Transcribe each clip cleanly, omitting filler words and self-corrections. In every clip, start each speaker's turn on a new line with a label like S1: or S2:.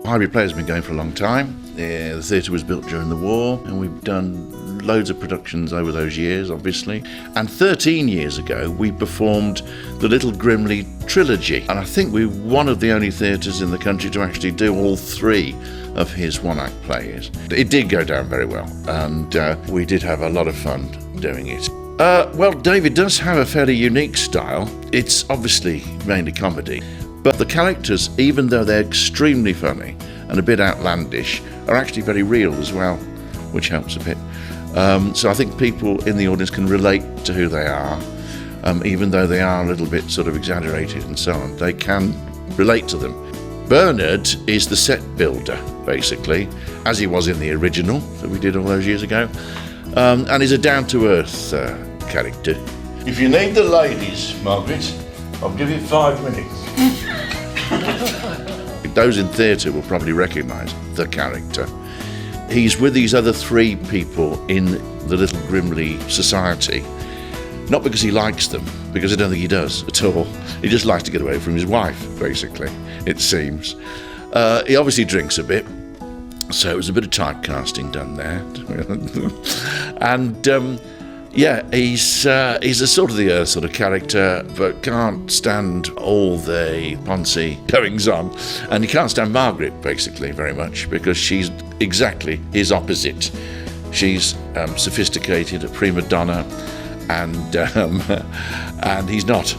S1: Hybrid Player's been going for a long time. The theatre was built during the war, and we've done loads of productions over those years, obviously. And 13 years ago, we performed the Little Grimley Trilogy. And I think we're one of the only theatres in the country to actually do all three of his one-act plays. It did go down very well, and we did have a lot of fun doing it. Well, David does have a fairly unique style. It's obviously mainly comedy, but the characters, even though they're extremely funny and a bit outlandish, are actually very real as well, which helps a bit. So I think people in the audience can relate to who they are, even though they are a little bit sort of exaggerated and so on. They can relate to them. Bernard is the set builder, basically, as he was in the original that we did all those years ago, and he's a down-to-earth character. If you need the ladies, Margaret, I'll give you 5 minutes. Those in theatre will probably recognise the character. He's with these other 3 people in the Little Grimley society, not because he likes them, because I don't think he does at all. He just likes to get away from his wife, basically, it seems. He obviously drinks a bit, so it was a bit of typecasting done there. And yeah, he's a sort of the earth sort of character, but can't stand all the Ponzi goings on. And he can't stand Margaret, basically, very much, because she's exactly his opposite. She's sophisticated, a prima donna, and he's not.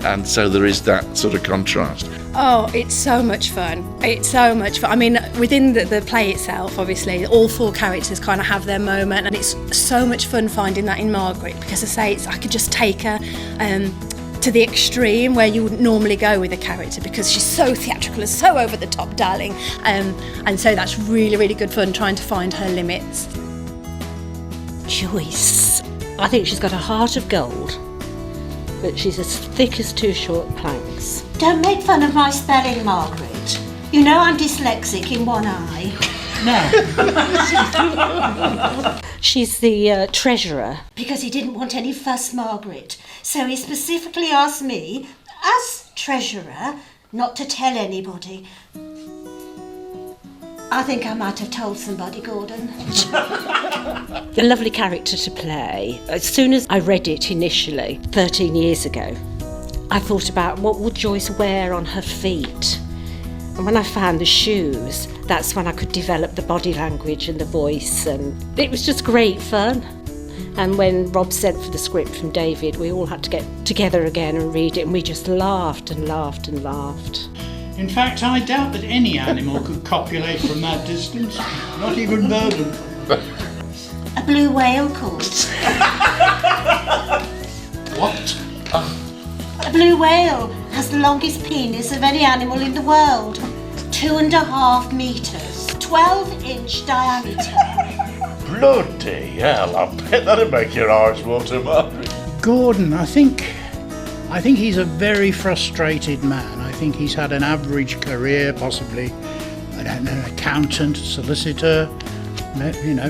S1: And so there is that sort of contrast.
S2: Oh, it's so much fun. It's so much fun. I mean, within the play itself, obviously, all 4 characters kind of have their moment, and it's so much fun finding that in Margaret, because I could just take her to the extreme where you wouldn't normally go with a character, because she's so theatrical and so over the top, darling. And so that's really, really good fun trying to find her limits.
S3: Joyce. I think she's got a heart of gold, but she's as thick as 2 short planks.
S4: Don't make fun of my spelling, Margaret. You know I'm dyslexic in one eye.
S3: No. She's the treasurer.
S4: Because he didn't want any fuss, Margaret. So he specifically asked me, as treasurer, not to tell anybody. I think I might have told somebody, Gordon.
S3: A lovely character to play. As soon as I read it initially, 13 years ago, I thought about what would Joyce wear on her feet. And when I found the shoes, that's when I could develop the body language and the voice, and it was just great fun. And when Rob sent for the script from David, we all had to get together again and read it, and we just laughed and laughed and laughed.
S5: In fact, I doubt that any animal could copulate from that distance, not even Bourbon.
S4: A blue whale could.
S5: What?
S4: A blue whale has the longest penis of any animal in the world. 2.5 metres, 12-inch diameter.
S1: Bloody hell, I bet that'd make your eyes water, Margaret.
S5: Gordon, I think he's a very frustrated man. I think he's had an average career, possibly, I don't know, an accountant, solicitor,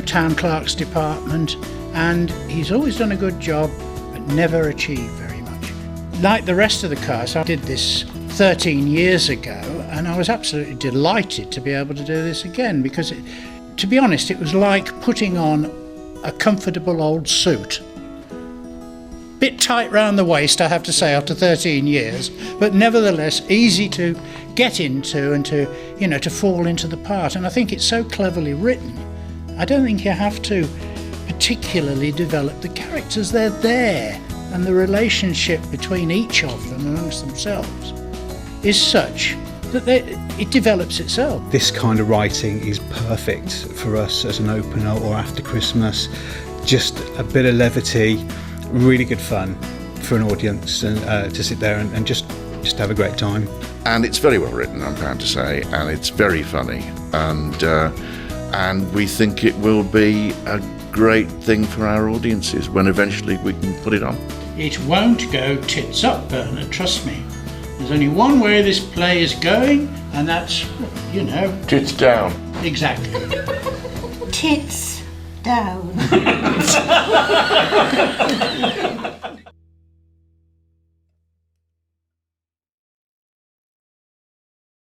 S5: town clerk's department, and he's always done a good job, but never achieved very much. Like the rest of the cast, I did this 13 years ago, and I was absolutely delighted to be able to do this again, because, to be honest, it was like putting on a comfortable old suit. Bit tight round the waist, I have to say, after 13 years, but nevertheless easy to get into and to fall into the part. And I think it's so cleverly written. I don't think you have to particularly develop the characters. They're there, and the relationship between each of them amongst themselves is such that it develops itself.
S6: This kind of writing is perfect for us as an opener or after Christmas. Just a bit of levity, really good fun for an audience, and to sit there and just have a great time.
S1: And it's very well written, I'm proud to say, and it's very funny, and we think it will be a great thing for our audiences when eventually we can put it on.
S5: It won't go tits up, Bernard, trust me. There's only one way this play is going, and that's,
S1: Tits down.
S5: Exactly.
S4: Tits down.